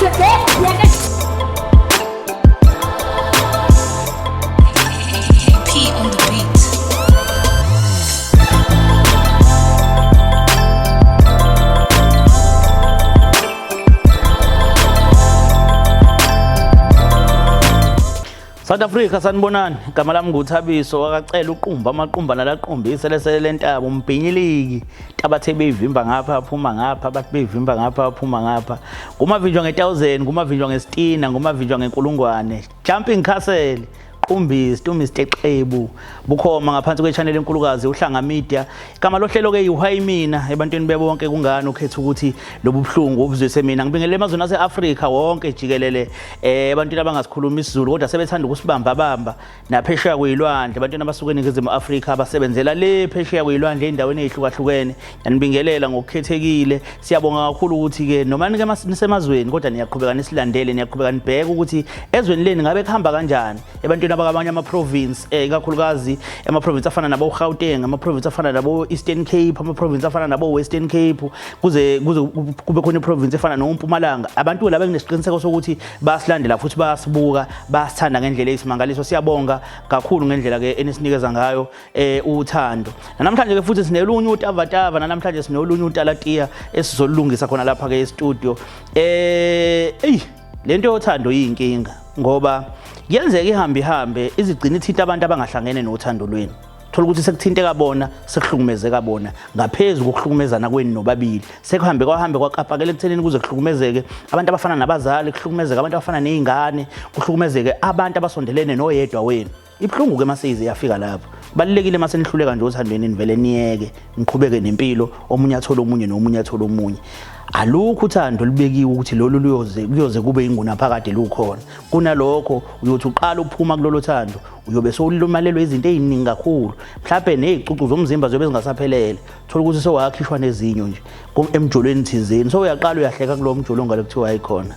P on the beat. South Africa sanibonani, igama lami nguThabiso wakacela uqumba amaqumba nalaqombise lesele lentaba umbhinyiliki tabathe beyivimba ngapha aphuma ngapha bathi beyivimba ngapha aphuma ngapha ngumavinjwa nge1000 ngumavinjwa nge16 ngumavinjwa ngenkulungwane jumping castle Qumbisi Mr Qebu bukhoma ngaphansi kwechannel enkulukazi uhlanga media igama lohlelo ke yiwhy mina ebantwini bebonke kungani ukhetha ukuthi lobuhlungu obuzwise mina ngibingelele emazweni aseAfrika wonke jikelele ebantwini abangasikhuluma isiZulu kodwa sebethanda ukusibamba bamba naphesheya kuyilwandle abantwini abasuke eNingizimu Afrika abasebenzela le phesheya kuyilwandle endaweni ezihlukahlukene yanibingelela ngokukhethekile siyabonga kakhulu ukuthi ke noma nike nisemazweni kodwa niyaqhubeka nisilandele niyaqhubeka nibheke ukuthi ezweni leni ngabe kuhamba kanjani ebantwini abanye ama-province ikakhulukazi ama-province afana nabo Gauteng ama-province afana nabo Eastern Cape ama-province afana nabo Western Cape kuze kube khona i-province efana noMpumalanga abantu laba benesiqiniseko sokuthi basilandela futhi bayasibuka basithanda ngendlela eyisimangaliso siyabonga kakhulu ngendlela ke enisinikeza ngayo uthando namhlanje ke futhi sinelunye utavatava namhlanje sinolunye utalatiya esizolungisa khona lapha ke e-studio lento yothando yinkinga ngoba yenzeke ihambe izigcina ithinta abantu abangahlangene nothando lweni thola ukuthi sekuthinteka bona sekuhlukumezeka bona ngaphezulu kokuhlukumezana kweni nobabili sekuhambe kwaqapakela ekuthenini kuze kuhlukumezeke abantu abafana nabazali kuhlukumezeka abantu abafana nezingane kuhlukumezeke abantu abasondelene noyedwa wenu ibhlungu ke masize yafika lapho balekile mase nihluleka nje othandweni nivele niyeke niqhubeke nempilo omunye athola omunye nomunye athola omunye alukho uthando libekiwe ukuthi lolu kuyoze kube inguna phakade lukhona kunalokho uyothi uqala uphuma kulolu thando uyobe sowulumalelwe izinto eziningi kakhulu mhlawumbe nezicucu zomzimba zobe zingasaphelele thola ukuthi sowakhishwa nezinyo nje emjolweni thizeni so uyaqala uyahleka kulo mjolo ngale kuthiwa ayikhona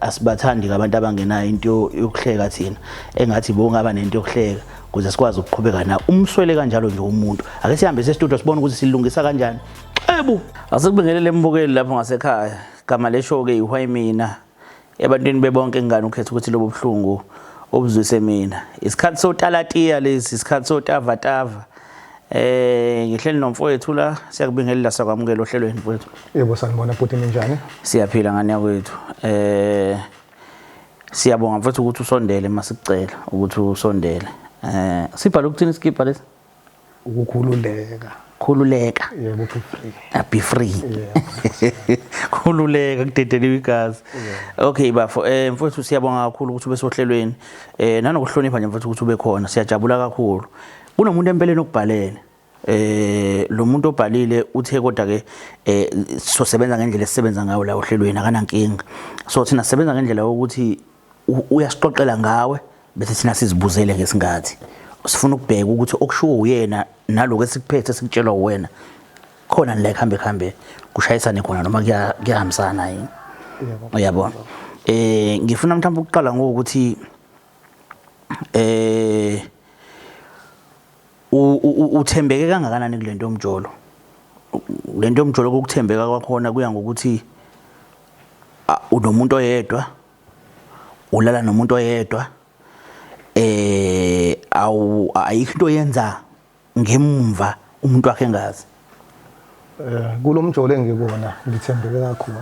asibathandi abantu abangenayo into yokuhleka thina engathi bongaba nento yokuhleka kuze sikwazi ukuqhubeka na umswele kanjalo nje umuntu ake sihambe se-studio sibone ukuthi silungisa kanjani Qebu asikubingelele embukeli lapho ngasekhaya igama leshow ke yiwhy mina ebantwini bebonke ngani ukhetha ukuthi lobo buhlungu obuzwise mina isikhathi sotalatiya lesi isikhathi sotavatava ngihleli nomfowethu la siyakubingelela sakwamukela ohlelweni mfowethu yebo sanibona futhi ninjani siyaphila ngani yakwethu siyabonga mfowethu ukuthi usondele masikucela ukuthi usondele sibhala ukuthini skipha lesi khululeka yebo be free khululeka kudedeliwe igazi okay bafo mfowethu siyabonga kakhulu ukuthi ube sohlelweni nanokuhlonipha nje mfowethu ukuthi ube khona siyajabula kakhulu kunomuntu empeleni okubhalene lo muntu obhalile uthe kodwa ke sosebenza ngendlela esisebenza ngayo la ohlelweni akanankinga so thina sisebenza ngendlela ukuthi uyasiqoqela ngawe bese thina sizibuzele ngesingathi sifuna ukubheka ukuthi okushiwo uyena naloko esikuphethe sikutshelwa wena khona la kuhambe kushayisane khona noma kuyahambisana yini uyabona ngifuna mhlawumbe ukuqala ngokuthi uthembeke kangakanani kulento yomjolo lento yomjolo kokuthembeka kwakhona kuya ngokuthi unomuntu oyedwa ulala nomuntu oyedwa ayikho into yenza ngemva umuntu wakhe ngazi kulomjolo engikona ngithembeke kakhulu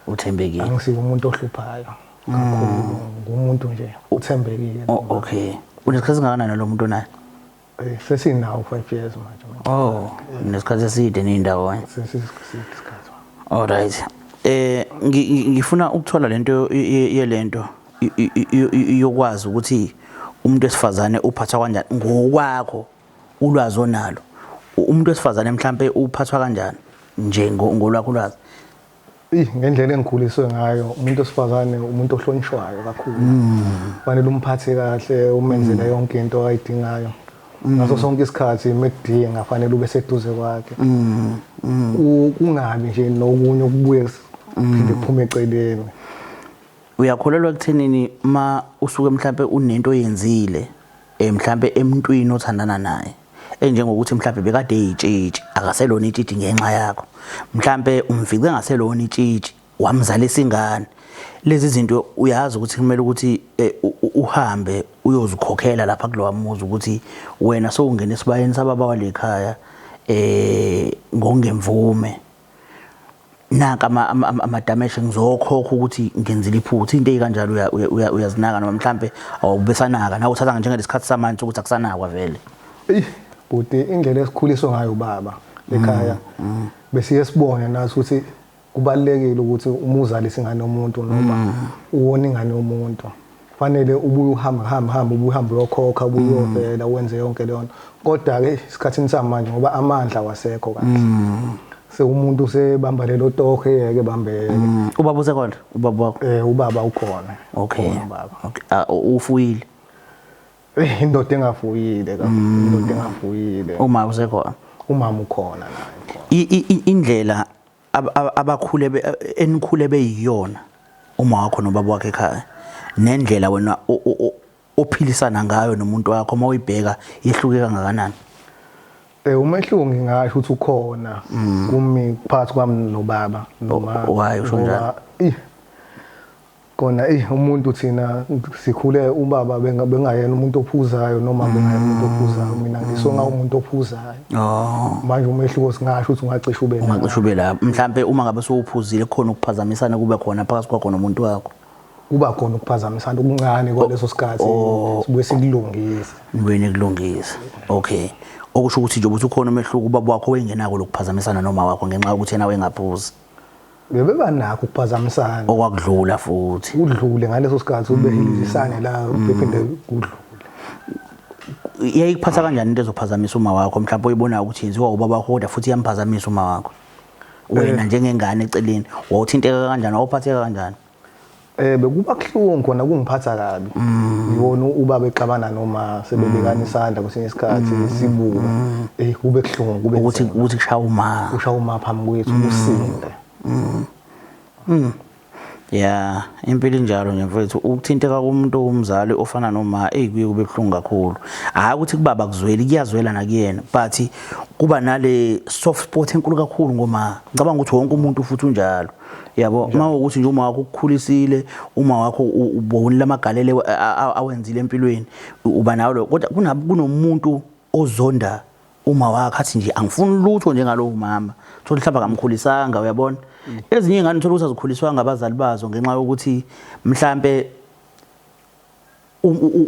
uthembekile angisibo umuntu ohluphayo kakhulu ngumuntu nje uthembekile okay unesikhathi singakanani lo muntu naye sesinawo 5 years manje nesikhathi eside nindawonye sesisikhathi all right ngifuna ukuthola lento yelento yokwazi ukuthi umuntu wesifazane uphathwa kanjani ngokwakho ulwazi onalo umuntu wesifazane mhlambe uphathwa kanjani nje ngolwakho ulwazi ngendlela engikhuliswe ngayo umuntu wesifazane umuntu ohlonishwayo kakhulu fanele umphathe kahle umenzele yonke into ayidingayo ngaso sonke isikhathi mekudinga fanele ube seduze kwakhe kungabi nje nokunye okubuye phinde kuphume eceleni uyakholelwa ekuthenini ma usuke mhlambe unento oyenzile mhlambe emntwini othandana naye enjengokuthi mhlambe bekade eyitshitshi akaselona itshitshi ngenxa yakho mhlambe umfice ngaselona itshitshi wamzalisa ingane. Lezi zinto uyazi ukuthi kumele ukuthi uhambe uyozikhokhela lapha kulowa muzi ukuthi wena sowungena esibayeni sababa walekhaya ngongemvume. Naka ama-damage ngizokhokha ukuthi ngenzile iphutha into ezikanjalo uyazinaka noma mhlambe awubesanaka nawe uthatha njengalesikhathi samanje ukuthi akusanakwa vele. Buti indlela esikhuliswa ngayo baba ekhaya besiye sibone nathi ukuthi kubalekile ukuthi umuzalisa ingane yomuntu noma uwona ingane yomuntu fanele ubuye uhamba uyokhokha ubuyovela wenze yonke leyo nto. Kodwa ke isikhathini samanje ngoba amandla wasekho kahle umuntu sebamba lelo tohe yeke bambeke. Ubaba usekhona? Ubaba wakho? Ubaba ukhona. Okay. Okay. Ufuyile? Indoda engafuyile indoda engafuyile. Uma usekhona? Umama ukhona naye. Indlela abakhule enikhule beyiyona uma wakho nobaba wakhe ekhaya nendlela wena ophilisana ngayo nomuntu wakho uma uyibheka ihluke kangakanani? Umehluko ngingasho ukuthi ukhona kumi phakathi kwami nobaba noma why usho njalo? Kona umuntu thina sikhule ubaba bengayena umuntu ophuzayo noma bengayena umuntu ophuzayo, mina ngisonga umuntu ophuzayo. Manje umehluko singasho ukuthi ungacisha ube lapho. Ungacisha ube lapho mhlambe uma ngabe sophuzile khona ukuphazamisana kube khona phakathi kwakho nomuntu wakho. Kuba khona ukuphazamisana okuncane kwaleso sikhathi sibuye sikulungise. Nibuye kulungise. Okay. Okusho ukuthi nje ukuthi ukhona umehluko ubaba wakho wengenako lokuphazamisana noma wakho ngenxa ukuthi yena wengaphuzi. Beba nakho ukuphazamisana. Okwakudlula futhi. Udlule ngaleso sikhathi ubehilisane la uphinde kudlule. Iyayiphatha kanjani into ezophazamisa uma wakho mhlawumbe uyibona ukuthi yenziwa ubaba wakho kodwa futhi iyamphazamisa uma wakho? Wena njengengane eceleni wawuthinteka kanjani wawuphatheka kanjani? Bekuba kuhlungu khona kungiphatha kabi. Ngibona ubaba exabana noma sebebekana isandla kwesinye isikhathi sibuka. Kube kuhlungu kube ukuthi kushaya uma. Ushaya uma phambi kwethu usinde. Yeah, impilo njalo nje mfethu ukuthinteka komuntu omzali ofana noma kuye kube buhlungu kakhulu. Hayi ukuthi kubaba kuzweli kuyazwela nakuyena but kuba nale soft spot enkulu kakhulu ngoma ngicabanga ukuthi wonke umuntu futhi unjalo. Yabo uma ukuthi nje uma wakho ukukhulisile uma wakho ubona lamagalele awenzile empilweni uba nawo kodwa kunomuntu ozonda uma wakhe athi nje angifuni lutho njengalo mama thola mhlamba ngamkhulisanga uyabona. Ezinye ingane thola ukuthi azikhuliswa ngabazali bazo ngenxa yokuthi mhlambe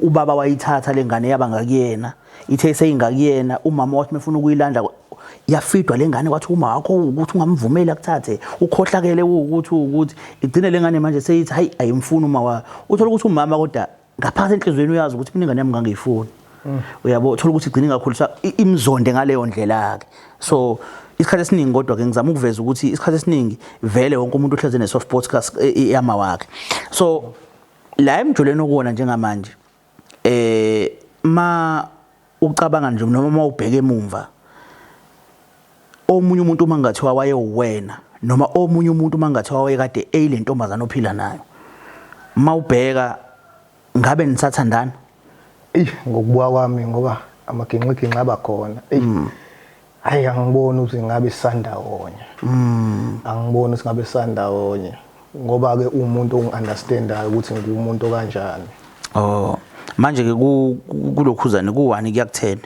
ubaba wayithatha lengane yaba ngakuyena ithe seyingakuyena umama wathi mefuna ukuyilanda yafidwa lengane kwathi uma wakho ukuthi ungamvumeli akuthathe ukhohlakele ukuthi igcine lengane manje seyithi hayi ayimfuni uma wa uthola ukuthi umama kodwa ngaphakathi enhlizweni uyazi ukuthi mina ingane yami ngangiyifuni. Uyabo uthola ukuthi igcine ngakhuliswa imzonde ngaleyo ndlela yake. So isikhathi esiningi kodwa ke ngizama ukuveza ukuthi isikhathi esiningi vele wonke umuntu ohleze ne soft spot yama wakhe. So la emjoleni okuwona njengamanje ma ucabanga nje noma ubheke emumva omunye umuntu mangathiwa waye uwena noma omunye umuntu mangathiwa waye kade eyilentombazana ophila nayo mawubheka ngabe nisathandana? Ngokubuka kwami ngoba amaginqiginqa abakhona hayi angiboni ukuthi ngabe sisandawonye. Angiboni ukuthi ngabe sisandawonye ngoba ke umuntu ongiunderstandayo ukuthi ngumuntu kanjani. Manje ke kulokhuzane ku1 kuya ku10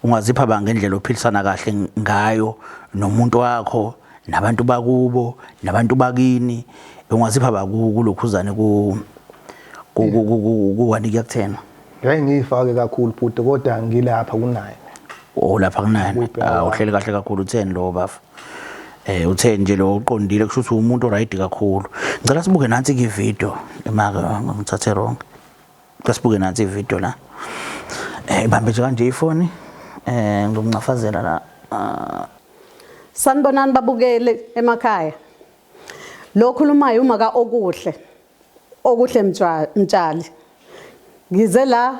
ungazipha ba ngendlela ophilisana kahle ngayo nomuntu wakho nabantu bakubo nabantu bakini ungazipha ba kulokhuzane ku1 kuya ku10. Hayi ngifake kakhulu futhi kodwa ngilapha ku9. Lapha ku9 uhleli kahle kakhulu 10 lo bafa. U10 nje lo uqondile kusho ukuthi umuntu right kakhulu. Ngicela sibuke nansi ke video emaka ngithathe wrong. Sibuke nansi ivideo la. Ibambe nje kanje ifoni. Ngizongcafazela la. Sanibonani babukele emakhaya. Lo khulumayo umaka okuhle mtshali. Ngize la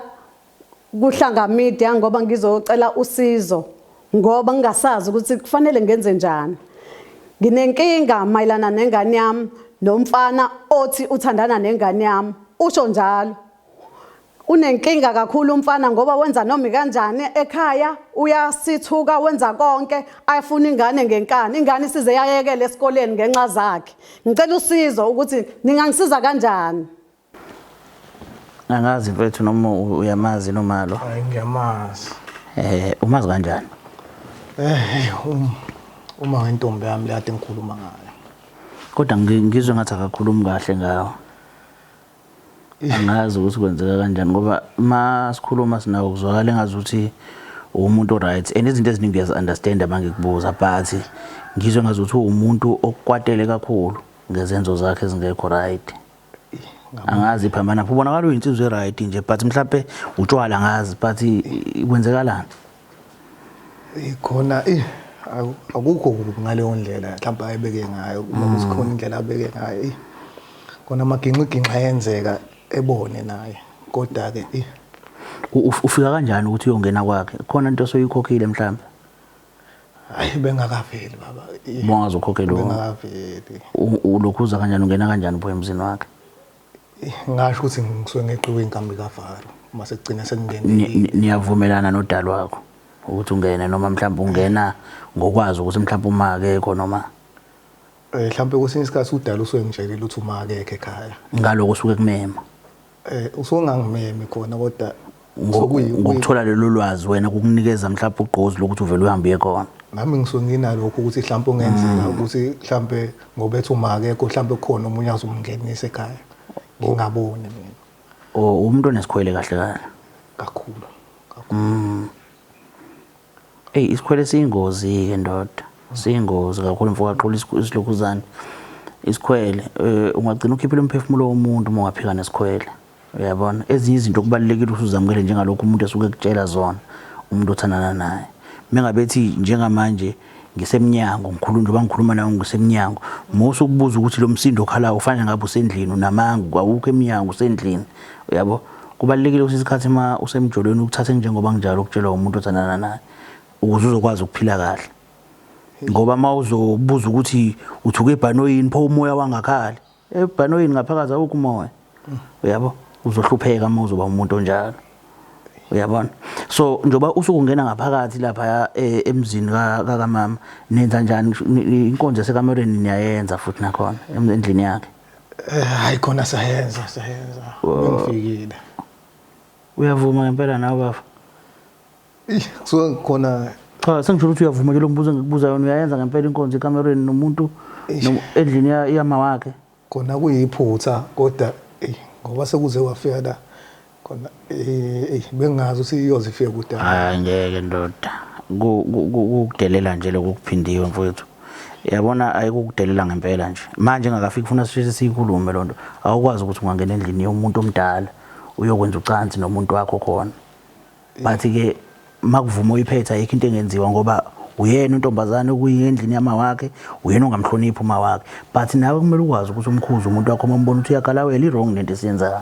kuhlanga media ngoba ngizocela usizo ngoba ngingasazi ukuthi kufanele ngenze njani. Nginenkinga mayilana nengane yami nomfana othi uthandana nengane yami usho njalo. unenkinga kakhulu umfana ngoba wenza noma kanjani ekhaya uyasithuka wenza konke ayifuna ingane ngenkani ingane isize yayekele esikoleni ngenxa zakhe ngicela usizo ukuthi ningangisiza kanjani angazi mfethu noma uyamazi noma lo hayi ngiyamazi umazi kanjani uma wentombi yami lade ngikhuluma ngayo kodwa ngizwe ngathi akakhulumi kahle ngawo angazi ukuthi kwenzeka kanjani ngoba masikhuluma sinawo kuzwakala engazuthi umuntu right and izinto eziningi ngiyazi-understand abangikubuza but ngizwe ngazuthi umuntu okukwatele kakhulu ngezenzo zakhe ezingekho right angazi phambana ubonakala uyinsizwe right nje but mhlawumbe utshwala ngazi but kwenzekalani khona akukho ngaleyo ndlela mhlawumbe ayebeke ngayo uma kusikhona indlela abeke ngayo khona amaginqiginqa ayenzeka ebone naye kodwa ke ufika kanjani ukuthi uyongena kwakhe khona into soyikhokhile mhlawumbe hayi bengakaveli baba bongazi ukhokhela bengakaveli ulokhuza kanjani ungena kanjani pho emzini wakhe ngasho ukuthi ngisuke ngeqiwe inkambi kaFaro mase kugcina sekungene niyavumelana nodalo wakho ukuthi ungene noma mhlawumbe ungena ngokwazi ukuthi mhlawumbe uma akekho noma mhlawumbe kwesinye isikhathi udala usuke ngitshelile ukuthi uma akekho ekhaya ngaloko usuke kumema usuke ngangimeme khona kodwa ngokuthola lelo lwazi wena kukunikeza mhlawumbe ugqozi lokuthi uvele uhambe khona nami ngisuke nginalokho ukuthi mhlawumbe ungenzeka ukuthi mhlawumbe ngobethu uma akekho mhlawumbe khona umunye azomngenisa ekhaya ngingaboni mina umuntu onesikhwele kahle kakhulu isikhwele siyingozi ke ndoda siyingozi kakhulu mfoka xola isilokhuzana isikhwele ungagcina ukhiphela umphefumulo womuntu uma ungaphika nesikhwele uyabona ezinye izinto kubalekile ukuthi uzamukele njengalokho umuntu esuke ekutshela zona umuntu othandana naye mengabethi njengamanje ngisemnyango ngikhuluma nawe ngisemnyango mose ukubuza ukuthi lo msindo okhalayo ufanye ngabe usendlini unamangu awukho emnyango usendlini uyabo kubalekile ukuthi isikhathi ma usemjolweni ukuthathe njengoba njalo ukutshelwa umuntu othandana naye ukuze uzokwazi ukuphila kahle ngoba mawuzobuza ukuthi uthuke ebhanoyini pho umoya wangakhali ebhanoyini ngaphakathi awukho umoya uyabo uzohlupheka mawuzoba umuntu onjalo uyabona so njoba usuku ungena ngaphakathi lapha emzini kaMama nenza njani inkonzo esekamereni niyayenza futhi nakhona endlini yakhe hayi khona sayenza ngifikile uyavuma ngempela nawe bafo so khona cha sengijula ukuthi uyavuma ke lo mbuzo ngikubuza yona uyayenza ngempela inkonzo ekamereni nomuntu endlini yama wakhe khona kuyiphutha kodwa ngoba sekuze wafika la khona bengazi ukuthi iyozifika kude hayi ngeke ndoda ukudelela nje lokuphindiwe mfowethu yabona ayikukudelela ngempela nje manje ngakafika ufuna sishise sikhulume lonto awukwazi ukuthi ungangena endlini yomuntu omdala uyokwenza ucansi nomuntu wakho khona bathi ke makuvuma uyiphetha ayikho into engenziwa ngoba uyena untombazane okuyendlini yama wakhe uyena ongamhloniphi uma wakhe but nawe kumele ukwazi ukuthi umkhuze umuntu wakho umbona ukuthi uyagalawela i-wrong lento esiyenzayo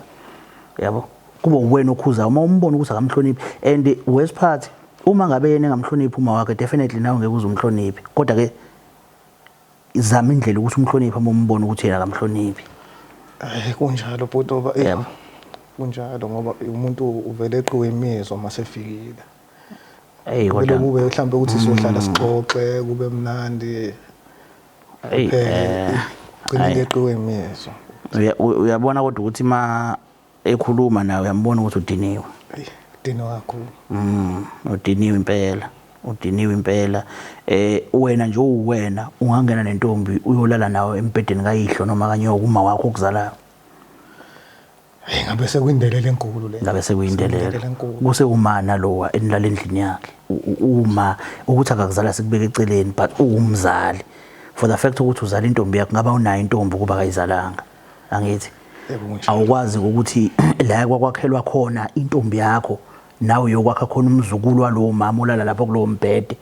yabo kuba uwena okhuza uma umbona ukuthi akamhloniphi and wesiphathi uma ngabe yena engamhloniphi uma wakhe definitely nawe ngeke uzumhloniphi kodwa ke izama indlela ukuthi umhloniphi uma umbona ukuthi yena akamhloniphi kunjalo bhuti yebo kunjalo ngoba umuntu uvele eqiwe imizwa masefikile kodwa kube mhlawumbe ukuthi sizohlala sixoxe kube mnandi qinile eqiwe imizwa uyabona kodwa ukuthi ma ekhuluma nawe uyambona ukuthi udiniwe udiniwe kakhulu udiniwe impela wena nje uwena ungangena nentombi uyolala nawe embedeni kayihlo noma kanyoko uma wakho okuzalayo ngabe sekwindelele enkulu le ngabe sekuyindelele kuse umana lowa enilala endlini yakhe uma ukuthi akakuzala sikubeka eceleni but uwumzali for the fact ukuthi uzala intombi yakhe ngaba unayo intombi kuba kayizalanga angithi awukwazi ukuthi la kwakwakhelwa khona intombi yakho nawe yokwakha khona umzukulu walowo mama olala lapho kulowo mbhede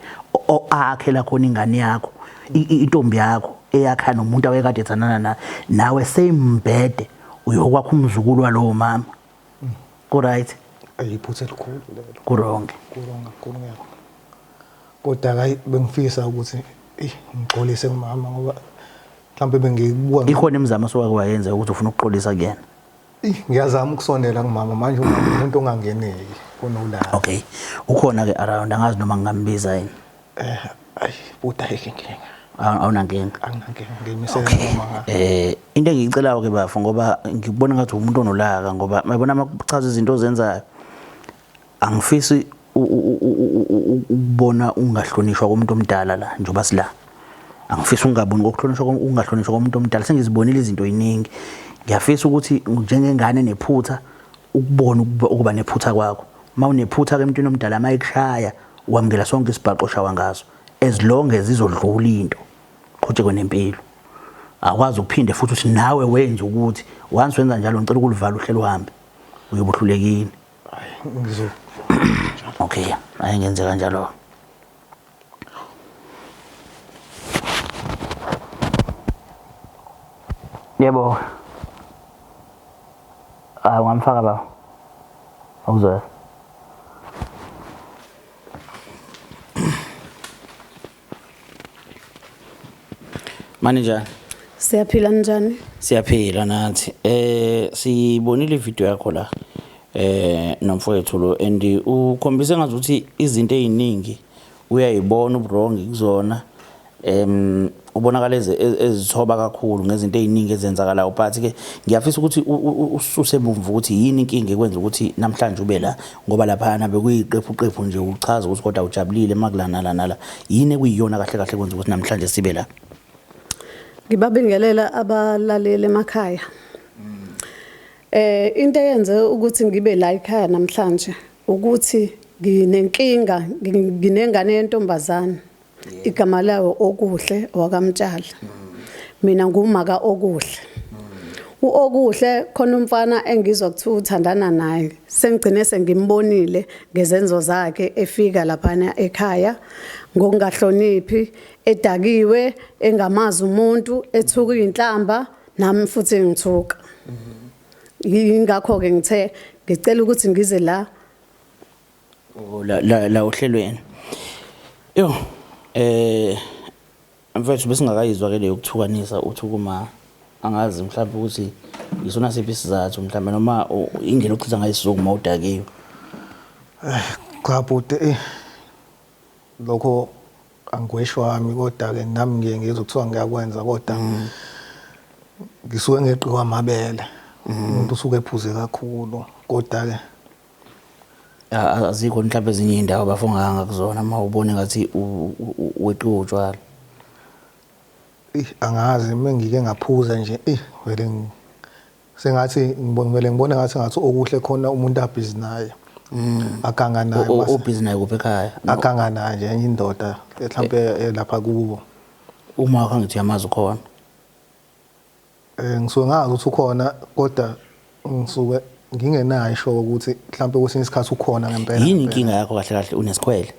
akhela khona ingane yakho intombi yakho eyakha nomuntu awekade ethandana nawe same mbhede uyokwakha umzukulu walowo mama ko right ayiphuthe elikhulu lelo kuronke yakho kodwa hayi bengifisa ukuthi ngixolise kumama ngoba mhlambe bengikubuka ikhona imizamo sokwake wayenza ukuthi ufuna ukuxolisa kuyena Ngiyazama ukusondela kumama manje umuntu ongangeneki kunolala. Okay. Ukhona ke around angazi noma ngingambiza yini. Ayi buda inkinga. Awunankinga. Anginankinga ngimisele mama. Into engiyicelayo ke bafo ngoba ngikubona ngathi umuntu onolaka ngoba mayibona amachaza izinto ozenzayo. Angifisi ukubona ungahlonishwa komuntu omdala la njoba sila. Angifisi ungaboni ungahlonishwa komuntu omdala sengizibonile izinto eziningi. Ngiyafisa ukuthi njengengane nephutha ukubona ukuba nephutha kwakho. Mawunephutha ke emntwini omdala mayikushaya ukwamukela sonke isibhaqo shawa ngaso as long as izodlula into qhuthe kwenempilo. Akwazi ukuphinde futhi uthi nawe wenze ukuthi once wenza njalo ngicela ukulivala uhlelo uhambe uyobuhlulekini. Hayi ngizo. Okay, ayingenze kanjalo. Yebo. Ungamfaka baba. Awuzwe. Manager. Siyaphila njani? Siyaphila nathi. Sibonile ivideo yakho la. Nomfowethu lo and ukhombise ngazuthi izinto eziningi uyayibona ubwrong kuzona. Ubonakala ezithoba kakhulu ngezinto eziningi ezenzakala uphathi ke ngiyafisa ukuthi ususe emumva ukuthi yini inkinga ekwenza ukuthi namhlanje ube la ngoba lapha na bekuyiqephu nje uchaza ukuthi kodwa ujabulile makulana nala yini ekuyiyona kahle kahle kwenza ukuthi namhlanje sibe la. Ngibabingelela abalaleli emakhaya. Into eyenze ukuthi ngibe la ekhaya namhlanje ukuthi nginenkinga nginengane yentombazana igama layo okuhle wakamtshali. Mina ngumaka okuhle. Okuhle khona umfana engizwa ukuthi uthandana naye. Sengigcine sengimbonile ngezenzo zakhe efika lapha ekhaya ngokungahloniphi edakiwe engamazi umuntu ethuka inhlamba nami futhi ngithuka. Ingakho ke ngithe ngicela ukuthi ngize la la uhlelweni. Yo mfethu besingakayizwa ke leyo ukuthukanisa uthukuma angazi mhlawumbe ukuthi isona sephi isizathu mhlawumbe noma indlela ochiza ngayo isizokuma udakiwe. Cha bude lokho angweshwami kodwa ke nami ngiye ngizokuthiwa ngiyakwenza kodwa ngisuke ngeqiwa amabele. Umuntu usuke ephuze kakhulu kodwa ke azikho mhlawumbe ezinye indawo bafonganga kuzona mawubone ngathi weqiwe utshwala. Angazi mengike ngaphuza nje vele sengathi ngibone ngathi ngathi okuhle khona umuntu abhizi naye. Aganga naye obhizi naye kuphi ekhaya. Aganga naye nje enye indoda mhlawumbe lapha kubo. Uma ngithi yamazi khona. Ngisuke ngazi ukuthi ukhona kodwa ngisuke ngingenayo isho ukuthi mhlawumbe kwesinye isikhathi ukhona ngempela. Yini inkinga yakho kahle kahle unesikhwele?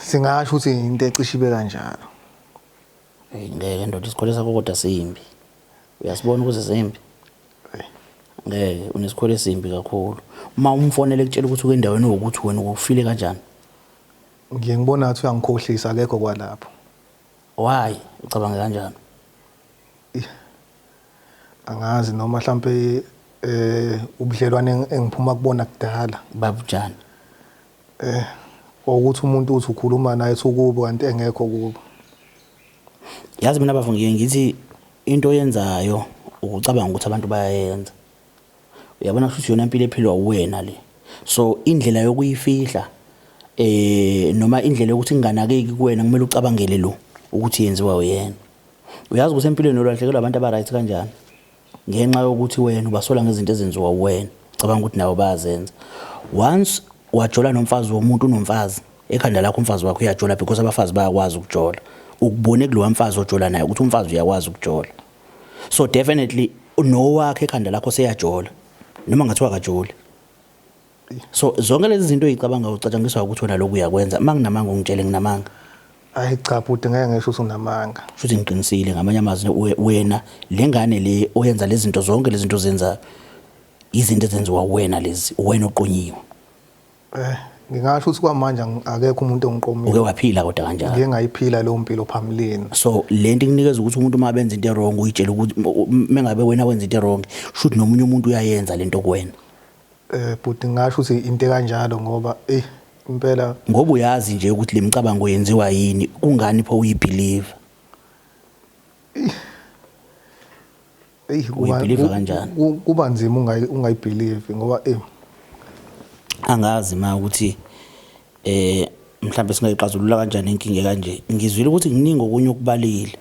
Singasho ukuthi into ecishibe kanjalo. Ngeke ndoda isikhwele sakho kodwa simbi. Uyasibona ukuthi simbi. Ngeke unesikhwele simbi kakhulu. Uma umfonele ekutshela ukuthi uke endaweni ukuthi wena ukufile kanjani? Ngiye ngibona ngathi uyangikhohlisa akekho kwalapho. Why? Ucabanga kanjani? Angazi noma mhlawumbe ubudlelwane engiphuma kubona kudala babujani ukuthi umuntu uthi ukhuluma naye ukubo kanti engekho kubo. Yazi mina bafo ngithi into yenzayo ukucabanga ukuthi abantu bayayenza. Uyabona ukuthi yona impilo ephilwa uwena le. So indlela yokuyifihla noma indlela yokuthi inganakeki kuwena kumele ucabangele lo ukuthi yenziwa uyena. Uyazi ukuthi empilweni olahlekelwa abantu abaright kanjani? Ngenxa yokuthi wena ubasola ngezinto ezenziwa uwena. Cabanga ukuthi nawo bayazenza. Once wajola nomfazi womuntu unomfazi ekhanda lakho umfazi wakho uyajola because abafazi bayakwazi ukujola. Ukubone kulowa mfazi ojola naye ukuthi umfazi uyakwazi ukujola. So definitely no wakhe ekhanda lakho seyajola noma ngathi wakajoli. So zonke lezi zinto ezicabanga ucatshangiswa ukuthi wena lokhu uyakwenza manginamanga ungitshele nginamanga. Hayi cha bhuti ngeke ngisho usunamanga. Futhi ngiqinisile ngamanye amazwi wena lengane le oyenza lezi zinto zonke lezi zinto zenza izinto ezenziwa wena lezi wena oqonyiwe. ngingasho ukuthi kwamanje akekho umuntu ongiqomile. uke waphila kodwa kanjalo Ngike ngayiphila leyo mpilo phambilini. so lento ikunikeza ukuthi umuntu uma benza into wrong uyitshela ukuthi mengabe wena wenza into wrong should nomunye umuntu uyayenza lento kuwena But ngingasho ukuthi into kanjalo ngoba impela ngoba uyazi nje ukuthi lemicabango yenziwa yini kungani pho uyibelieve uyibelieve kanjani kuba nzima ungayibelieve ngoba angazi ma ukuthi mhlawumbe singayixazulula kanjani inkinga kanje ngizwile ukuthi kuningi okunye okubalile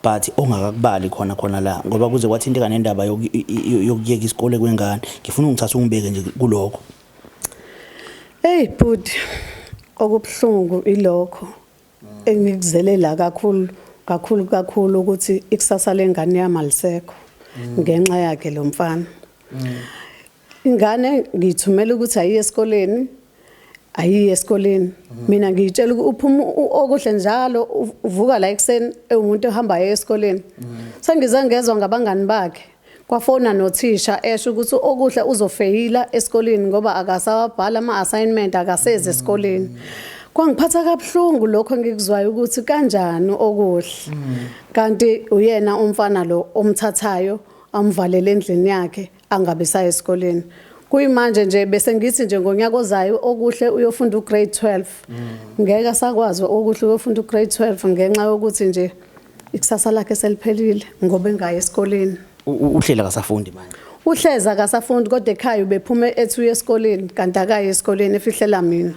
but ongakakubali khona la ngoba kuze kwathintika nendaba yokuyeka isikole kwengane ngifuna ungithatha ungibeke nje kuloko hey bud okubhlungu ilokho engikuzelela kakhulu ukuthi ikusasa lengane yami alisekho ngenxa yakhe lo mfana ingane ngithumela ukuthi ayiye esikoleni mina ngiyitshela uphuma okuhle njalo uvuka la ekseni umuntu ohamba esikoleni sengize ngezwe ngabangani bakhe kwafona nothisha esho ukuthi okuhle uzofeyila esikoleni ngoba akasabhala ama assignment akaseze esikoleni kwangiphatha kabuhlungu lokho ngikuzwayo ukuthi kanjani okuhle kanti uyena umfana lo omthathayo amvalele endlini yakhe angabe saya esikoleni kuyimanje nje bese ngithi nje ngonyaka ozayo okuhle uyofunda ugrade 12 ngeke sakwazi okuhle uyofunda ugrade 12 ngenxa yokuthi nje ikusasa lakhe seliphelile ngoba engayi esikoleni uhlela kasafundi manje uhleza akasafundi kodwa ekhaya ubephume ethi uye esikoleni kanti akayi esikoleni efihlela mina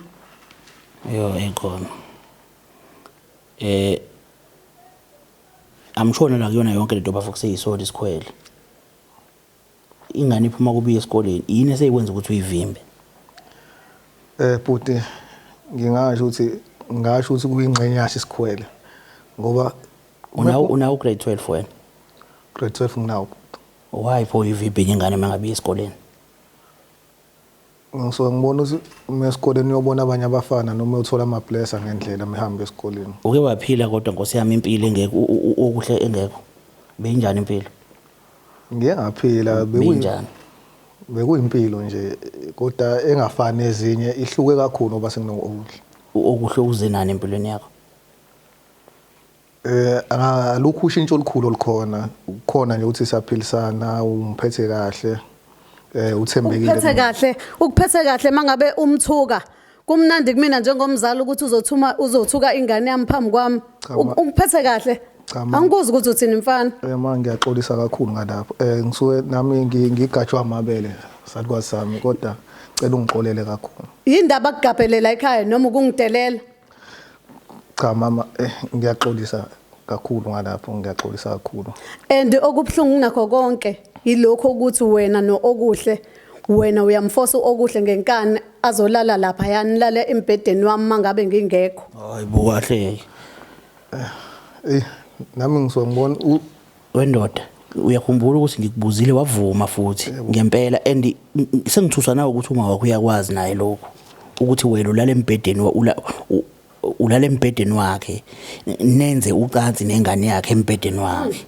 ekhona amshona la kuyona yonke lento bafuna kuseyisona isikhwele ingane iphuma kubuye esikoleni yini eseyikwenza ukuthi uyivimbe Bhuti ngingasho ukuthi kuyingxenye yaso isikhwele ngoba unawo grade 12 wena grade 12 nginawo why pho ivimbe ingane mangabe esikoleni ngisuka ngibona ukuthi esikoleni uyobona abanye abafana noma uthola ama blesser ngendlela mehamba esikoleni uke waphila kodwa Nkosi yami impilo engekho okuhle engekho beyinjani impilo ngeke ngaphila beyinjani bekuyimpilo nje kodwa engafani ezinye ihluke kakhulu ngoba okuhle uzenani empilweni yakho alukho ushintsho olukhulu olukhona khona nje ukuthi siyaphilisana umphethe kahle uthembekile ukuphethe kahle mangabe umthuka kumnandi kumina njengomzali ukuthi uzothuka ingane yami phambi kwami ukuphethe kahle angikuzi ukuthi uthini mfana manje ngiyaxolisa kakhulu ngalapho ngisuke nami ngigajwa amabele salikwazi sami kodwa cela ungixolele kakhulu yindaba kugabhelela ekhaya noma ukungidelela cha mama ngiyaxolisa kakhulu ngalapho ngiyaxolisa kakhulu and okubhlungu nakho konke yilokho ukuthi wena okuhle wena uyamfosa okuhle ngenkani azolala lapha yanilale embedeni wami mangabe ngingekho hayi bukahle nami ngizongibona wendoda uyakhumbula ukuthi ngikubuzile wavuma futhi ngempela and sengithuswa nawe ukuthi uma wakho uyakwazi naye lokho ukuthi wena ulale embedeni ulale embedeni wakhe nenze ucansi nengane yakhe embedeni wakhe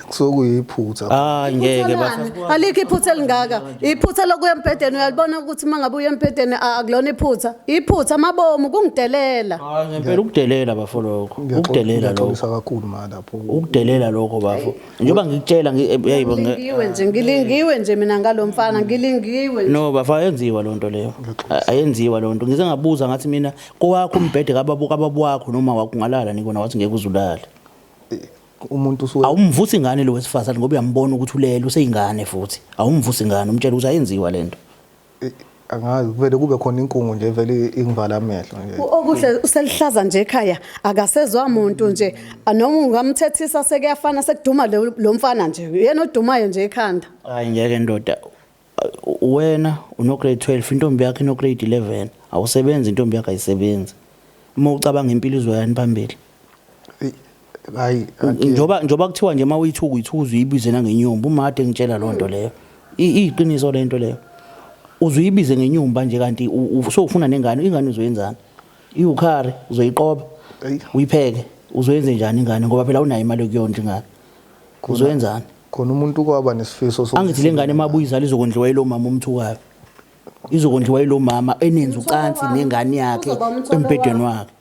kusokuyiphutha ngeke alikho iphutha elingaka iphutha lokuya embedeni uyalibona ukuthi mangabe uya embedeni akulona iphutha amabomu kungidelela ngempela ukudelela bafo lokho ukudelela lokho kakhulu ma lapho ukudelela lokho bafo njengoba ngikutshela ngilingiwe nje mina ngalomfana ngilingiwe no bafo ayenziwa lonto leyo ayenziwa lonto ngize ngabuza ngathi mina kowakho umbhede kababo wakho noma wakungalala nikona wathi ngeke uzulala umuntu usuke awumvusi ingane lo wesifazane ngoba uyambona ukuthi ulele useyingane futhi awumvusi ingane umtshela ukuthi ayenziwa lento angazi vele kube khona inkungu nje vele ingivala amehlo nje okuhle uselihlaza nje ekhaya akasezwa umuntu nje noma ungamthethisa sekuyafana sekuduma lo mfana nje yena odumayo nje ekhanda hayi ngeke ndoda wena uno grade 12 intombi yakhe ino grade 11 awusebenzi intombi yakhe ayisebenzi uma ucabanga impilo izoyani phambili hayi njoba kuthiwa nje mawuyithuka uyithuza uyibize nangenyumba uma kade ngitshela lonto leyo iqiniso lento leyo uzuyibize ngenyumba nje kanti usofuna nengane ingane uzoyenzana iukhari uzoyiqoba uyipheke uzoyenza njani ingane ngoba phela unayo imali yokuyondla ingane uzoyenzana khona umuntu kwaba nesifiso angithi lengane emabuyizala izokondliwa yilo mama umthukayo izokondliwa yilo mama enenza ucansi nengane yakhe embhedeni wakhe.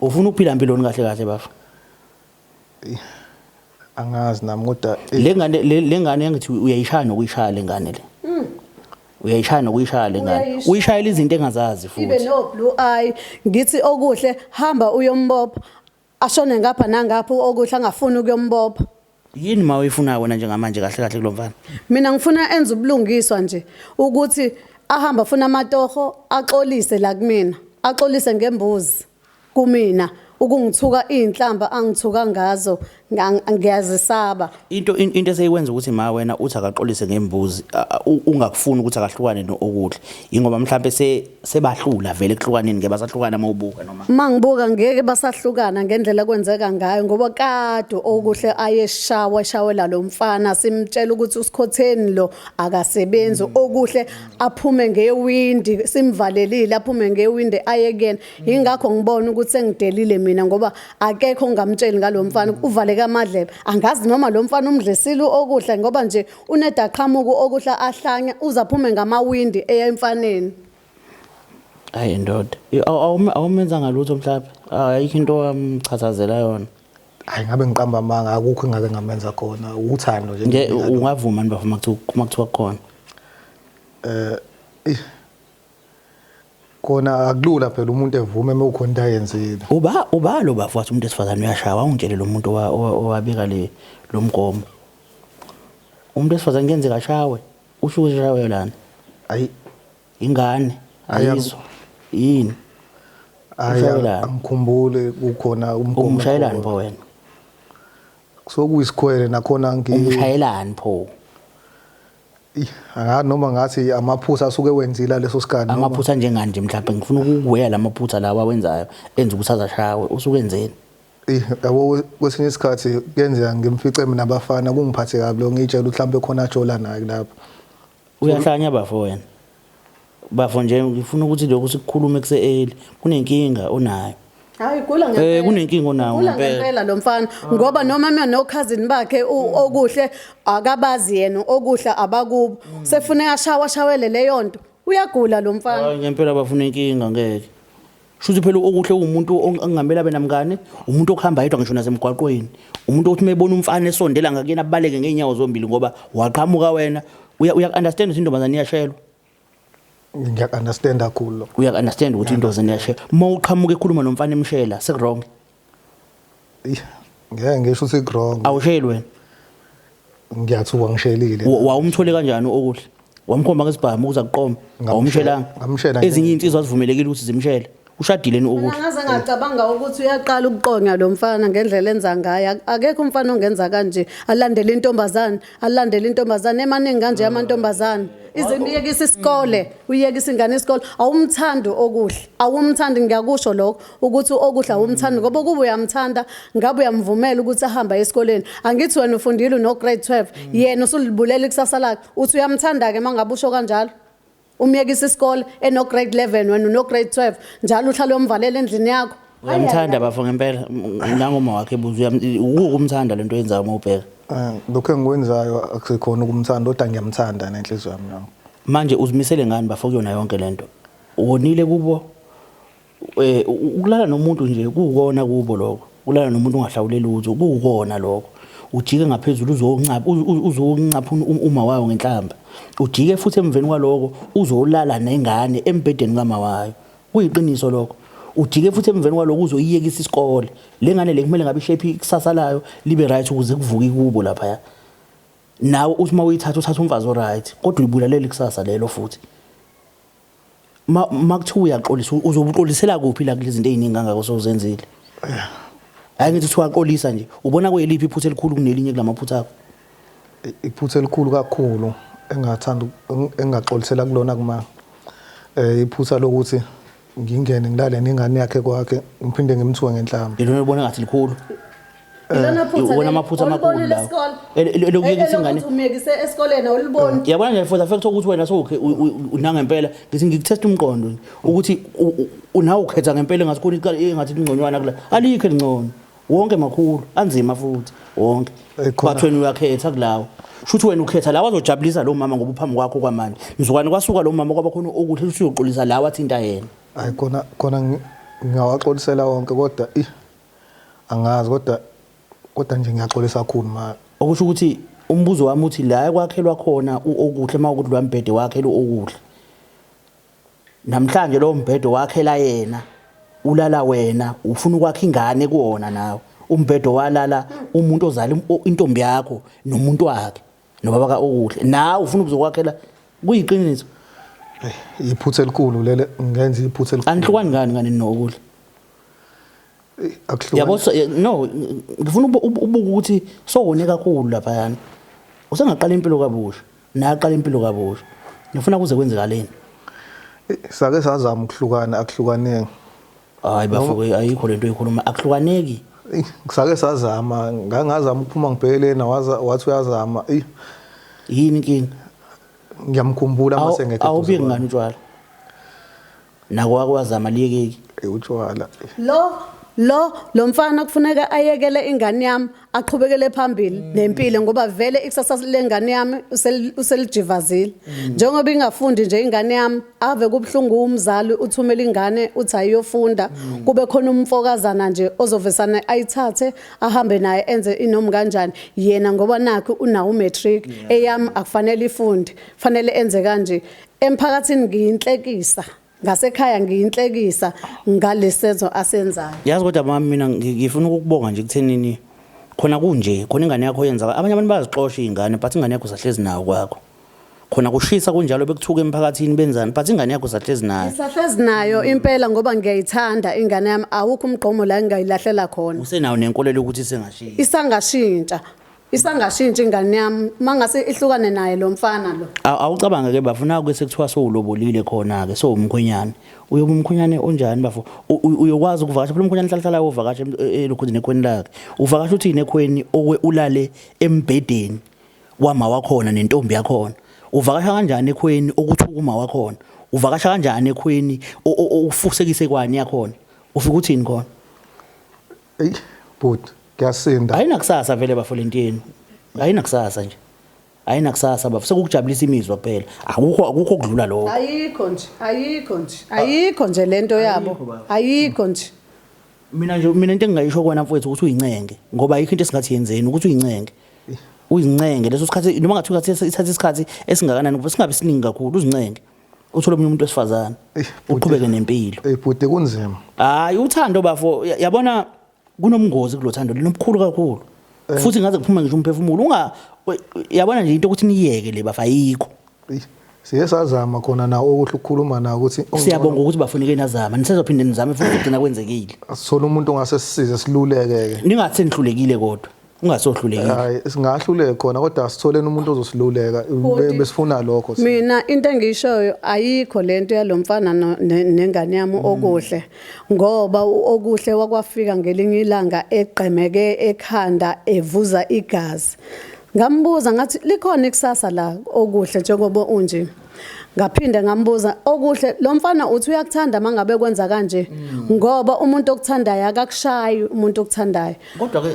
Ufuna ukuphila impilo kahle kahle bafu. Angazi nami kodwa lengane ngithi uyayishaya nokuyishaya lengane le. Uyayishaya nokuyishaya lengane. Uyishayela izinto engazazi futhi. Ibe no blue eye ngithi okuhle hamba uyombopha ashone ngapha nangapha okuhle angafuni ukuyombopha. Yini ma uyifuna wena njengamanje kahle kahle kulomfana? Mina ngifuna enze ubulungiswa nje ukuthi ahamba afuna amatoho axolise la kumina. Axolise ngembuzi kumina ukungithuka inhlamba angithuka ngazo ngiyazisaba. Into eseyikwenza ukuthi ma wena uthi akaxolise ngembuzi ungakufuni ukuthi akahlukane nokuhle ingoba mhlawumbe sebahlula vele ekuhlukaneni ngeke basahlukana mawubuka noma mangibuka ngeke basahlukana ngendlela kwenzeka ngayo ngoba kade okuhle ayeshawela lo mfana simtshela ukuthi usikhotheni lo akasebenzi okuhle aphume ngewindi simvalelile aphume ngewindi ayekena ingakho ngibona ukuthi sengidelile mina ngoba akekho ngamtsheli ngalo mfana uvaleka amadlebe angazi noma lo mfana umdlesile okuhle ngoba nje unedaqhamuku okuhle ahlanya uzaphume ngamawindi eyemfaneni. Hayi ndoda awumenza ngalutho mhlawumbe ayikho into amchathazela yona. Hayi ngabe ngiqamba amanga akukho engake ngamenza khona uthando nje. Ungavuma nibavuma kuthiwa khona. Kona akulula phela umuntu evume mekukhona into ayenzile. Uba lo bafu wathi umuntu esifazane uyashaya ungitshele lo muntu owabika lo mgomo. Umuntu esifazane kuyenzeka ashawe usho ushawe lana. Hayi ingane ayizwa yini? Angikhumbule kukhona umgomo. Umshayelani pho wena? Sokuyisikhwele nakhona umshayelani pho? Noma ngathi amaphutha asuke wenzile leso sikhathi noma amaphutha njengani nje mhlawumbe ngifuna ukuwela lamaphutha lawa awenzayo enza ukuthi azashawe usuke enzeni. Yabo kwesinye isikhathi kuyenzeka ngimfice mina abafana kungiphathe kabi lo ngitshela mhlawumbe khona ajola naye lapho. Uyahlanya bafo wena. Bafo nje ngifuna ukuthi lokho sikukhulume kuse-early kunenkinga onayo. Hayi kula ngempela. Kunenkinga onayo ngempela lo mfana ngoba noma mina no cousin bakhe okuhle akabazi yena okuhle abakubo sefuneka shawele leyo nto uyagula lo mfana. Hayi ngempela bafuna inkinga ngeke. Shuthi phela okuhle umuntu ongamela abe namngane umuntu okuhamba yedwa ngisho nasemgwaqweni umuntu othi mebona umfana esondela ngakuyena abaleke ngeenyawo zombili ngoba waqhamuka wena uya understand ukuthi intombazane iyashelwa. Ngiya-understand kakhulu. Uya-understand ukuthi intombazane iyashelwa mawuqhamuka ekhuluma nomfana emshela sekurong. Ngeke ngisho ukuthi kurong. Awusheli wena. Ngiyathuka ngishelile. Wawumthole kanjani okuhle? Wamkhomba ngesibhamu ukuze akuqome. Awumshelanga. Ngamshela. Ezinye insizwa zivumelekile ukuthi zimshele. Ushadile okuhle. Ngaze ngacabanga ukuthi uyaqala ukuqonya lo mfana ngendlela enza ngayo akekho umfana ongenza kanje alandele intombazane emaningi kanje amantombazane izimiyekisa isikole uyekisa ingane isikole awumthando okuhle awumthandi ngiyakusho lokho ukuthi okuhle awumthandi ngoba kuba uyamthanda ngabe uyamvumela ukuthi ahamba esikoleni angithi wena ufundile no grade 12 yena usulibulela ikusasa lakhe uthi uyamthanda ke mangabe usho kanjalo umyekisa isikole eno grade 11 wena no grade 12 njalo uhlala umvalela endlini yakho. Uyamthanda bafo ngempela nangoma wakhe buzu ukumthanda lento yenzayo mawubheka. Lokho engikwenzayo akusekhona ukumthanda kodwa ngiyamthanda nenhliziyo yami. Manje uzimisele ngani bafo kuyona yonke lento? Wonile kubo ukulala nomuntu nje kuwukona kubo lokho. Ukulala nomuntu ungahlawuleli utho kuwukona lokho. Ujike ngaphezulu uzoncapha uma wayo ngenhlamba. Ujike futhi emveni kwaloko uzolala nengane embhedeni kama wayo. Kuyiqiniso lokho. Ujike futhi emveni kwaloko uzoyiyekisa isikole. Lengane le kumele ngabe ishape ikusasa layo libe right ukuze kuvuke kubo lapha. Nawe uthi mawuyithatha uthatha umfazi o right kodwa uyibulalela ikusasa lelo futhi. Makuthiwa uyaxolisa uzobuxolisela kuphi la kulezi zinto eziningi kangaka sozenzile. Hayi ngithi uyaxolisa nje ubona kweliphi iphutha elikhulu kunelinye kulamaphutha akho. Iphutha elikhulu kakhulu engathanda engaxolisela kulona kuma iphutha lokuthi ngingene ngilale nengane yakhe kwakhe ngiphinde ngimthuke ngenhlamba. Lelo ubona ngathi likhulu. Ilona phutha ubona amaphutha amakhulu la. Lokuyekisa ingane. Umyekise esikoleni awuliboni. Yabona nje for the fact ukuthi wena sokhe unangempela ngithi ngikutest umqondo ukuthi unawo ukhetha ngempela ngathi khona engathi ingconywana kula. Alikho elingcono. wonke makhulu anzima futhi wonke Khona- bathi wena uyakhetha kulawo shuthi wena ukhetha lawa azojabulisa lo mama ngoba uphambi kwakho kwamanje mzukwane kwasuka lo mama kwaba khona okuhle uthi uyoqolisa lawa athinta yena hayi khona ngiyawaxolisela wonke kodwa angazi kodwa nje ngiyaxolisa kakhulu ma okusho ukuthi umbuzo wami uthi la kwakhelwa khona okuhle mawukuthi lo mbhede wakhela okuhle namhlanje lo mbhede wakhela yena ulala wena ufuna ukwakha ingane kuona nawe umbhede walala umuntu ozala intombi yakho nomuntu wakhe nobaba ka okuhle nawe ufuna ukuzokwakhela kuyiqiniso iphuthe elikhulu lele ngenza iphuthe elikhulu anihlukani ngani nokuhle akuhlukani yabo no ngifuna ubuka ukuthi sowone kakhulu lapha yana usengaqala impilo kabusha naqala impilo kabusha ngifuna kuze kwenzekaleni sake sazama ukuhlukana akuhlukaneki hayi bafuke ayikho lento eyikhuluma akuhlukaneki sake sazama ngangazama ukuphuma ngibhekelena wathi uyazama yini inkinga ngiyamkhumbula mase ngeke awubiki ngani utshwala nako wakwazama liyekeki utshwala lo mfana kufuneka ayekele ingane yami aqhubekele phambili nempilo ngoba vele ikusasa lengane yami uselijivazile njengoba ingafundi nje ingane yami ave kubhlungu umzali uthumela ingane uthi ayiyofunda kube khona umfokazana nje ozovesana ayithathe ahambe naye enze inoma kanjani yena ngoba nakho unawo matric eyami akufanele ifunde fanele enze kanje emphakathini ngiyinhlekisa ngasekhaya ngiyinhlekisa ngalesenzo asenzayo yazi kodwa mama mina ngifuna ukubonga nje kuthenini khona kunje khona ingane yakho yenza abanye abantu bazixoxa izingane but ingane yakho sahlezi nayo kwakho khona kushisa kunjalo bekuthuka emphakathini benzani but ingane yakho sahlezi nayo isahlezi nayo impela ngoba ngiyayithanda ingane yami awukho umgqomo la engayilahlela khona usenayo nenkolelo ukuthi isangashintsha ingane yami mangase ihlukane naye lo mfana lo awucabanga ke bafuna ke sekuthiwa sowulobolile khona ke sowumkhwenyane uyoba umkhwenyane onjani bafo uyokwazi ukuvakasha phela umkhwenyane hlala uvakasha elokhuzini ekhweni lakhe uvakasha uthi inekhweni okwe ulale embedeni wama wakhona nentombi yakhona uvakasha kanjani ekhweni okuthukuma wakhona uvakasha kanjani ekhweni ufusekise kwani yakhona ufika uthini khona but kuyasinda ayinakusasa vele bafolentini ayinakusasa nje ayinakusasa bafu sekukujabulisa imizwa phela akukho okudlula lokho ayikho nje lento yabo ayikho nje mina into engingayisho kona mfowethu ukuthi uyincenge ngoba ayikho into esingathi yenzeni ukuthi uyincenge uyincenge leso sikhathi noma ngathi ithatha isikhathi esingakanani ngoba singabe siningi kakhulu uzincenge uthole umuntu umuntu wesifazana uqhubeke nempilo but kunzima hayi uthando bafo yabona kunomngozi kulothando linomkhulu kakhulu futhi ngaze kuphuma ngisho umphefumulo yabona nje into ukuthi niyeke le bafa ayikho siye sazama khona nawo okuhle ukukhuluma nawo ukuthi siyabonga ukuthi bafuneke nazama nisezophinde nizame futhi kugcina kwenzekile asithola umuntu ongase sisize siluleke ningathi nihlulekile kodwa ungasohlulekile hayi singahluleke khona kodwa asitholeni umuntu ozosiluleka besifuna lokho mina into engishoyo ayikho lento yalomfana nengane yami okuhle ngoba okuhle wakwafika ngelinye ilanga eqemeke ekhanda evuza igazi ngambuza ngathi likhona ikusasa la okuhle njengoba unje ngaphinde ngambuza okuhle lo mfana uthi uyakuthanda mangabe kwenza kanje ngoba umuntu okuthandayo akakushayi umuntu okuthandayo kodwa ke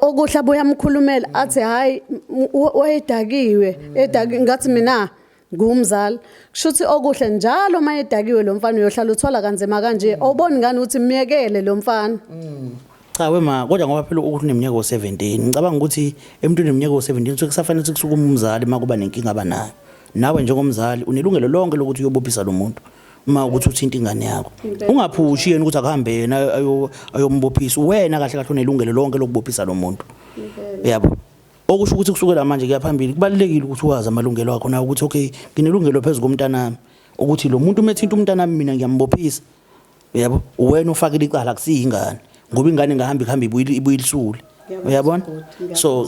okuhle abuya amkhulumela athi hayi wayedakiwe ngathi mina ngumzali kushuthi okuhle njalo mayedakiwe lo mfana uyohlala uthola kanzima kanje awuboni ngani ukuthi miyekele lo mfana cha wema kodwa ngoba phela ukuthi neminyaka o17 ngicabanga ukuthi emntwini neminyaka o17 usuke kusafanele ukusuka umzali makuba nenkinga abanayo nawe njengomzali unelungelo lonke lokuthi uyobophisa lo muntu uma ukuthi uthinta ingane yakho ungaphushi yena ukuthi akuhambe yena ayombophisa wena kahle kahle unelungelo lonke lokubophisa lo muntu yabo okusho ukuthi kusukela manje kuyaphambili kubalekile ukuthi uwazi amalungelo akho na ukuthi okay nginelungelo phezulu komntanami ukuthi lo muntu umethinta umntanami mina ngiyambophisa yabo wena ufakile icala kusiyingane ngoba ingane ngahamba ibuyilisule uyabona so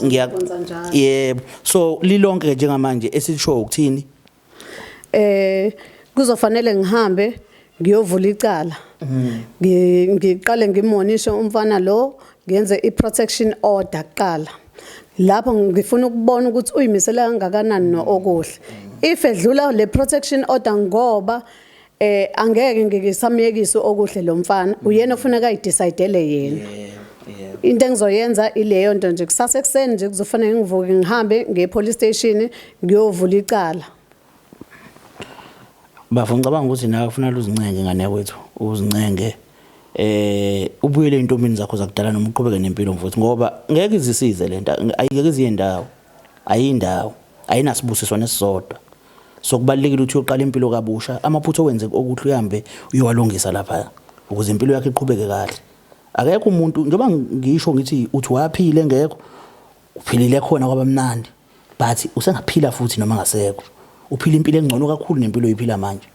yebo so lilonke njengamanje esisho ukuthini kuzofanele ngihambe ngiyovula icala ngiqale ngimonishe umfana lo ngenze iprotection order kuqala lapho ngifuna ukubona ukuthi uyimisela kangakanani nookuhle if edlula le protection order ngoba angeke ngisamyekise okuhle lo mfana uyena ofuneka ayidecidele yena into engizoyenza ileyo nto nje kusasa ekseni nje kuzofanele ngivuke ngihambe ngiye police station ngiyovula icala. Bafuna ngicabanga ukuthi nawe ufuna uzincenge ngane kwethu uzincenge ubuyele intombini zakho zakudala noma uqhubeke nempilo mfowethu ngoba ngeke izisize lento ayike iziye ndawo ayindawo ayinasibusiswa nesisodwa so kubalekile ukuthi uyoqala impilo kabusha amaphutho wenze okuhle uhambe uyowalungisa lapha ukuze impilo yakhe iqhubeke kahle akekho umuntu njengoba ngisho ngithi uthi waphile ngekho uphilile khona kwabamnandi but usengaphila futhi noma ngasekho uphila impilo engcono kakhulu nempilo oyiphila manje.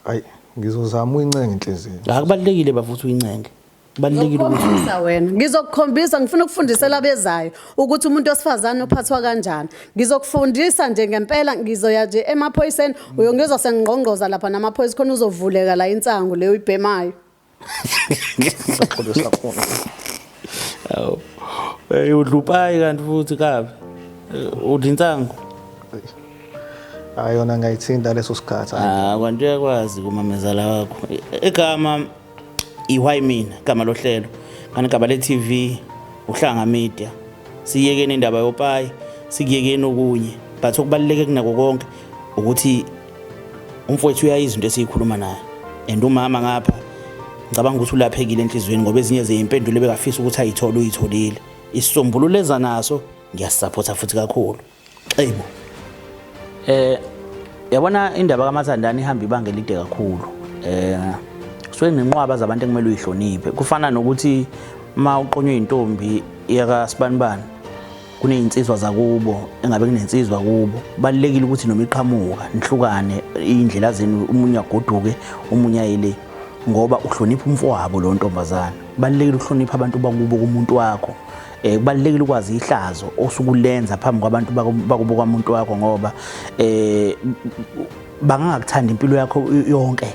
Hayi ngizozama uyincenge inhliziyo. Akubalekile bafuthi uyincenge. Kubalekile ukuthi wena ngizokukhombisa ngifuna ukufundisela abezayo ukuthi umuntu osifazane uphathwa kanjani. Ngizokufundisa nje ngempela ngizoya nje emaphoyiseni uyongizwa sengqongqoza lapha namaphoyisa khona uzovuleka la insangu leyo ibhemayo. Saqhubeka khona. Awu. Udlupayi kanti futhi kabi. Udinsangu. Ayona ngayithinta leso sikhathi. Kwanti uyakwazi kumamezala wakho. Igama iwhy mina igama lohlelo kana igama le TV uhlanga media siyekene indaba yopayi sikuyekene okunye but okubaluleke kunako konke ukuthi umfowethu uyayiza into esiyikhuluma naye and umama ngapha ngicabanga ukuthi ulaphekile enhlizweni ngoba ezinye zeyimpendulo bekafisa ukuthi ayithole uyitholile isisombululeza naso ngiyasupporta futhi kakhulu xibo yabona indaba kaMathandana ihamba ibanga elide kakhulu kusuke nenqwaba zabantu ekumele uyihloniphe kufana nokuthi ma uqonywe intombi yaka Sibanibani kunezinsizwa zakubo engabe kunensizwa kubo balekile ukuthi noma iqhamuka nihlukane indlela zenu umunye agoduke umunye ayile ngoba uhlonipha umfowabo lo ntombazana balekile uhlonipha abantu bakubo kumuntu wakho kubalekile ukwazi ihlazo osukulenza phambi kwabantu bakubo kwamuntu wakho ngoba bangakuthanda impilo yakho yonke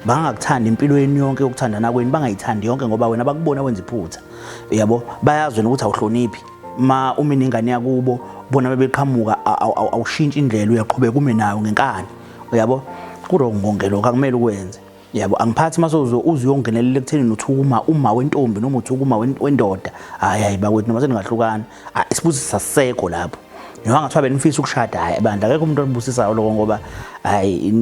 bangakuthanda impilo yenu yonke yokuthandana kweni bangayithandi yonke ngoba wena bakubona wenza iphutha yabo bayazwe ukuthi awuhloniphi ma uma iningane yakubo bona bebeqhamuka awushintshi indlela uyaqhubeka ume nayo ngenkani yabo kurongonke lokho akumele ukwenze yabo angiphathi maso uzuyongenelela ekutheni nothukuma uma wentombi noma uthukuma wendoda hayi bakwethu noma seningahlukana isibusi sasekho lapho noma ngathiwa benifisa ukushada hayi bandla akekho umuntu obusisayo lokho ngoba hayi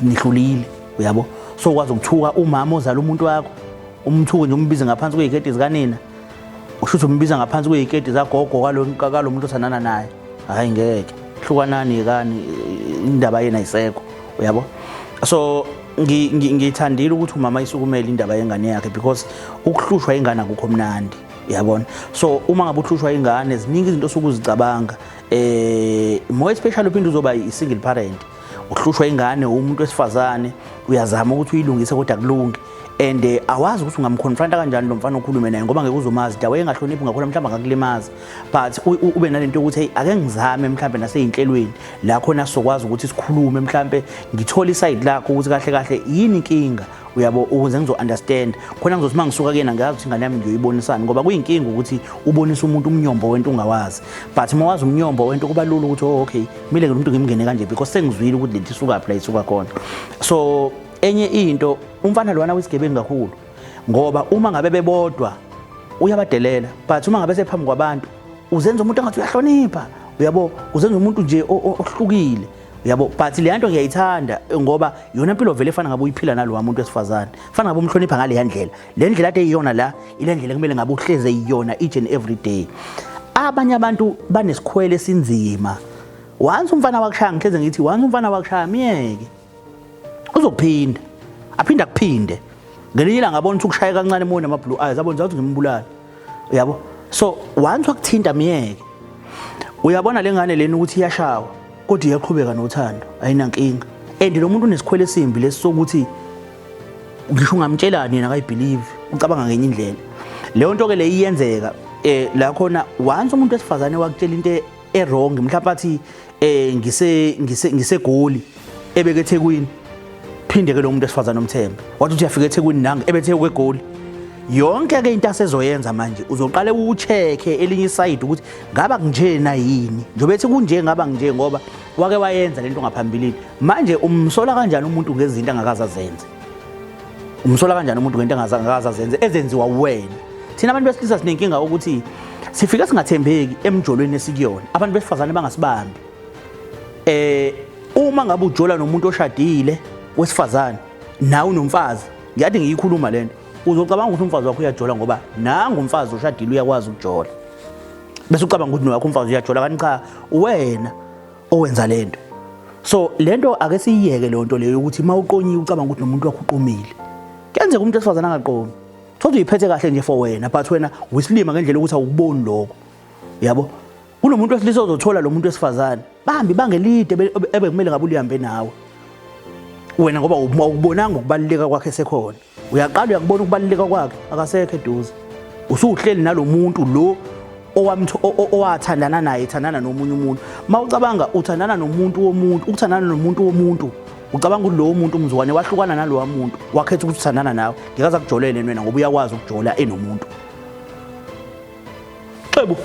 nihlulile uyabo so ukwazi ukuthuka umama ozala umuntu wakho umthuko nje umbize ngaphansi kweziketi zikanina ushuthi umbiza ngaphansi kweziketi zagogo kwalo muntu othandana naye hayi ngeke hlukanani kani indaba yena isekho uyabo so ngithandile ukuthi umama isukumele indaba yengane yakhe because ukuhlushwa ingane akukho mnandi uyabona so uma ngabe uhlushwa ingane ziningi izinto sokuzicabanga more especially uphinde uzoba i-single parent uhlushwa ingane umuntu wesifazane uyazama ukuthi uyilungise kodwa kulungi and awazi ukuthi ungamconfronta kanjani lo mfana okhulume naye ngoba ngeke uzomazi dawe engahloniphi ngakhona mhlawumbe akakulimaza but ube nalento ukuthi hey ake ngizame mhlawumbe naseyinhlelweni la khona sokwazi ukuthi sikhulume mhlawumbe ngithola iside lakho ukuthi kahle kahle yini inkinga uyabo ukuze ngizo-understand khona ngizothi uma ngisuka kuyena ngazi ukuthi ingane yami ngiyoyibonisana ngoba kuyinkinga ukuthi ubonise umuntu umnyombo wento ungawazi but uma wazi umnyombo wento kuba lula ukuthi okay kumele umuntu ngimngene kanje because sengizwile ukuthi lento isuka phela isuka khona so enye into umfana lwana wesigebengu kakhulu ngoba uma ngabe bebodwa uyabadelela but uma ngabe sephambi kwabantu uzenza umuntu angathi uyahlonipha uyabo uzenza umuntu nje ohlukile uyabo but le nto ngiyayithanda ngoba yona impilo vele efana ngabe uyiphila nalo umuntu wesifazane fana ngabe umhlonipha ngale yandlela le ndlela ade iyona la ile ndlela kumele ngabe uhleze iyona each and every day abanye abantu banesikhwele esinzima once umfana wakushaya ngihleze ngithi once umfana wakushaya miyeke uzophinda aphinda kuphinde ngelinye ilanga ngabona ukuthi ukushaya kancane mona ama blue eyes abona ukuthi ngimbulala uyabo so once wakuthinta miyeke uyabona lengane leni ukuthi iyashawa kodwa iyaqhubeka nothando ayinankinga and lo muntu unesikhwele esimbi lesokuthi ngisho ungamtshelani yena akayibelieve ucabanga ngenye indlela leyo nto ke le iyenzeka la khona once umuntu wesifazane wakutshela into wrong mhlawumbe athi ngisegoli ebeke eThekwini phinde ke lo muntu esifazana nomthembe wathi uyafika eThekwini nanga ebethe kwegoli yonke ke into asezoyenza manje uzoqale ucheck elinye side ukuthi ngaba kunjena yini njobe ethi kunje ngaba nje ngoba wake wayenza lento ngaphambilini manje umsola kanjani umuntu ngezinto angakazazenze umsola kanjani umuntu ngento engazazenze ezenziwa wena. Thina abantu besilisa sinenkinga ukuthi sifika singathembeki emjolweni esikuyona. Abantu besifazane bangasibambi. Uma ngabe ujola nomuntu oshadile wesifazane nawe unomfazi, ngiyathi ngiyikhuluma lento, uzocabanga ukuthi umfazi wakho uyajola ngoba nanga umfazi oshadile uyakwazi ukujola. Bese ucabanga ukuthi nowakho umfazi uyajola kanti cha wena owenza lento. So lento ake siyiyeke le nto leyo ukuthi mawuqonyiwe ucabanga ukuthi nomuntu wakho uqomile. Kenzeka umuntu wesifazane angaqomi. Thothi uyiphethe kahle nje for wena but wena wisilima ngendlela ukuthi awukuboni lokho. Yabo? Kunomuntu wesilisa ozothola lo muntu wesifazane. Bahambi bangelide ebekumele ngabe ulihambe nawe. Wena ngoba ukubonanga ukubaluleka kwakhe sekhona. Uyaqala uyakubona ukubaluleka kwakhe akasekho eduze. Usuhleli nalomuntu lo owathandana naye ethandana nomunye umuntu. Mawucabanga uthandana nomuntu womuntu, ukuthandana nomuntu womuntu, ucabanga ukuthi lo muntu umzukwane wahlukana nalowa muntu, wakhetha ukuthi uthandana nawe. Ngikaza kujolele wena ngoba uyakwazi ukujola enomuntu. Xebo.